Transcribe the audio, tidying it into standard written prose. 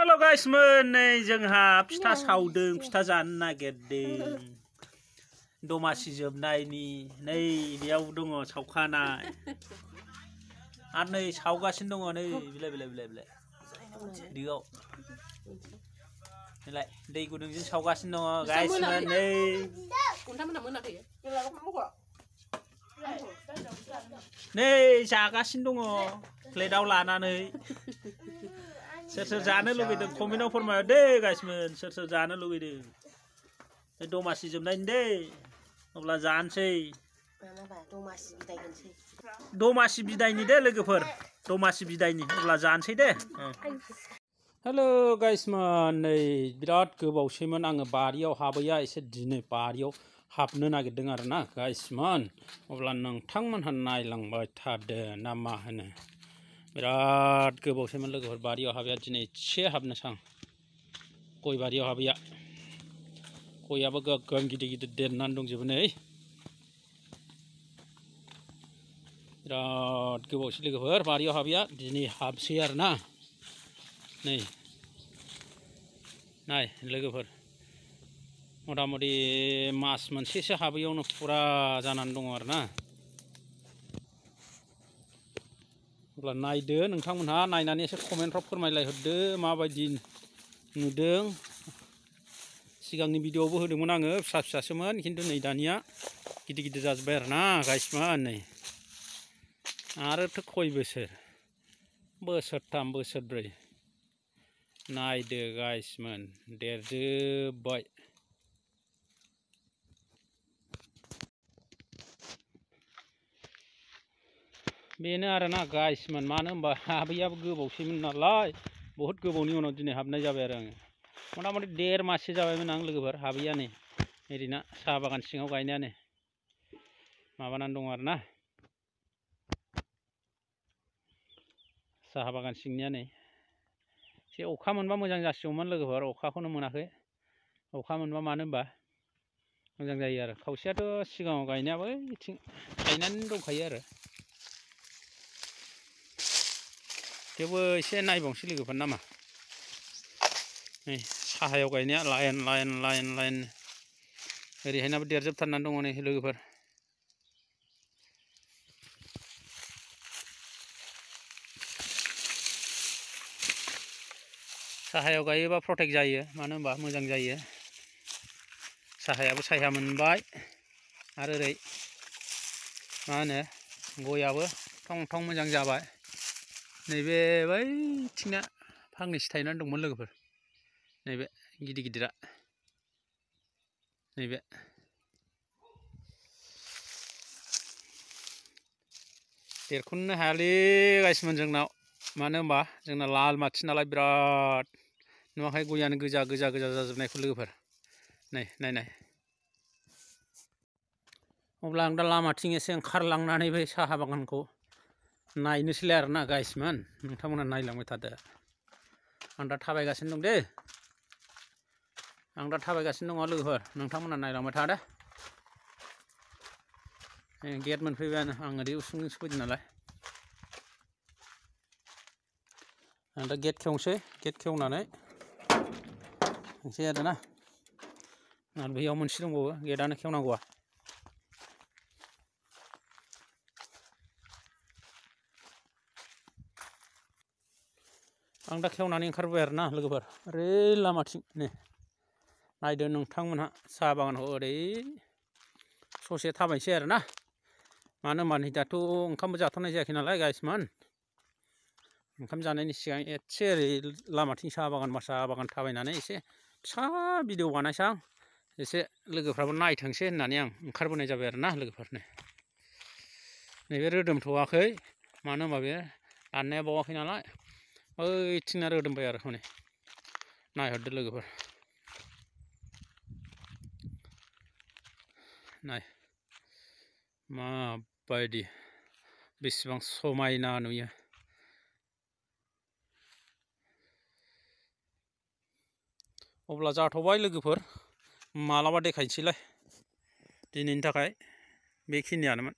Hello गाइसमोन नै जोंहा फिथा सावदों फिथा जानो नागिरदों दमासि जोबनायनि नै बेयाव दङ सावखानाय आरो नै सावगासिनो दङ नै बिलाय बिलाय बिलाय बिलाय दोआव बिलाय दै गुदुंजों सावगासिनो दङ गाइसमोन नै नै जागासिनो दङ प्लेटाव लानानै सोर जानो लुगैदों कमेन्टआव फोरमाय दे गाइसमोन सोर जानो लुगैदों दमासि जोबनायनि दे अब्ला जानोसै दमासि बिदायनि दे लोगोफोर दमासि बिदायनि अब्ला जानोसै दे हेलो गाइसमोन नै बिराद गोबावसैमोन आङो बारियाव हाबैया एसे दिनै बारियाव हाबनो नागिरदों आरो ना गाइसमोन अब्ला नोंथांमोनहा नायलांबाय थादो ना मा होनो बिराद गोबावसैमोन लोगोफोर बारियाव हाबैया दिनै एसे हाबनोसां गय बारियाव हाबैया गयाबो गोगोम गिदिर गिदिर देरनानै दंजोबो नै बिराद गोबावसै लोगोफोर बारियाव हाबैया दिनै हाबसै आरो ना नै नाय लोगोफोर मथा मथि मास मोनसेसो हाबैयावनो फुरा जानानै दङ आरो ना अब्ला नायदो नोंथांमोनहा नायनानै एसे कमेन्टफ्राव फोरमायलायहरदो माबायदि नुदों सिगांनि भिडिअआवबो होदोंमोन आङो फिसा फिसासोमोन खिन्थु नै दानिया गिदिर गिदिर जाजोब्बाय आरो ना गाइसमोन नै आरोथ' खय बोसोरथाम बोसोरब्रै नायदो गाइसमोन देरजोब्बाय बेनो आरोना गाइसमोन मानो होनबा हाबैयाबो गोबावसैमोन नालाय बहुद गोबावनि उनाव दिनै हाबनाय जाबाय आरो आङो मथा मथि देर माससो जाबायमोन आं लोगोफोर हाबैया नै ओरैनो साहा बागान सिङाव गायनाया नै माबानानै दङ आरो ना साहा बागान सिंनिया नै एसे अखा मोनबा मोजां जासिगौमोन लोगोफोर अखाखौनो मोनाखै अखा मोनबा मानो होनबा मोजां जायो आरो खावसेयाथ' सिगाङाव गायनायाबो बिथिं गायनानै दंखायो आरो थेवबो एसे नायबावनोसै लोगोफोर नामा नै साहायाव गायनाया लाइन लाइन लाइन लाइन ओरैहायनाबो देरजोबथारनानै दङ नै लोगोफोर साहायाव गायोबा प्रटेक्ट जायो मानो होनबा मोजां जायो साहायाबो साया मोनबाय आरो ओरै मा होनो गयाबो थं थं मोजां जाबाय नैबे बैथिंना फांनैसो थायनानै दंमोन लोगोफोर नैबे गिदिर गिदिरा नैबे देरख'नो हायालै गाइसमोन जोंनाव मानो होनबा जोंना लाल माथि नालाय बिराद नुवाखै गयानो गोजा गोजा गोजा जाजोबनायखौ लोगोफोर नै नायनाय अब्ला आं दा लामाथिं एसे ओंखारलांनानै बै साहा बागानखौ नायनोसैलाय आरोना गाइसमोन नोंथांमोना नायलांबाय थादो आं दा थाबायगासिनो दं दे आं दा थाबायगासिनो दङ लोगोफोर नोंथांमोना नायलांबाय थादो गेट मोनफैबायानो आं ओरै उसुंजोंसो फैदों नालाय आं दा गेट खेवनोसै गेट खेवनानै थांसै आरोना आरो बैयाव मोनसे दंबावो गेटआनो खेवनांगौआ आं दा खेवनानै ओंखारबाय आरोना लोगोफोर ओरै लामाथिं नै नायदो नोंथांमोनहा साहा बागानखौ ओरै ससे थाबायनोसै आरोना मानो होनबा नै दाथ' ओंखामबो जाथ'नाय जायाखै नालाय गाइसमोन ओंखाम जानायनि सिगां एसे ओरै लामाथिं साहा बागान थाबायनानै एसे फिसा भिडिअ बानायसै आं एसे लोगोफ्राबो नायथोंसै होननानै आं ओंखारबोनाय जाबाय आरोना लोगोफोरनो नैबे रोदोमथ'वाखै मानो होनबा बे दाननाया बावाखै नालाय ओइथिंना रोदोमबाय आरो हनै नायहरदो लोगोफोर नाय माबायदि बेसेबां समायना नुयो अब्ला जाथ'बाय लोगोफोर मालाबा देखायनोसैलाय दिनैनि थाखाय बेखिनियानोमोन।